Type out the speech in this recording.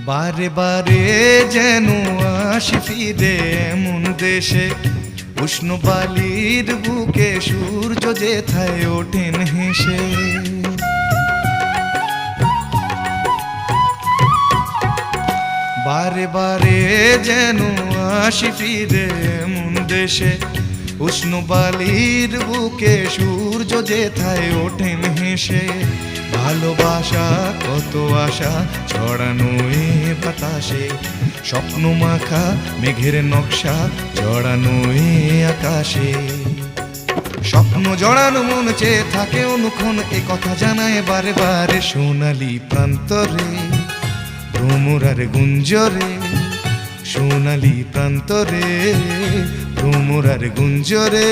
বারে বারে যেন আসি ফিরে এমন দেশে, উষ্ণ বালির বুকে সূর্য যেথায় ওঠেন হেসে। বারে বারে যেন আসি ফিরে এমন দেশে, উষ্ণ বালির বুকে সূর্য যেথায় ওঠেন হেসে। ভালোবাসা কত আশা ছড়ানো এ বাতাসে, স্বপ্ন মাখা মেঘের নকশা জড়ানো এ আকাশে। স্বপ্ন জড়ানো মন চেয়ে থাকে অনুক্ষণ, এ কথা জানায় বারে বারে সোনালি প্রান্তরে ভ্রমরার গুঞ্জরে। সোনালি প্রান্তরে ভ্রমরার গুঞ্জরে।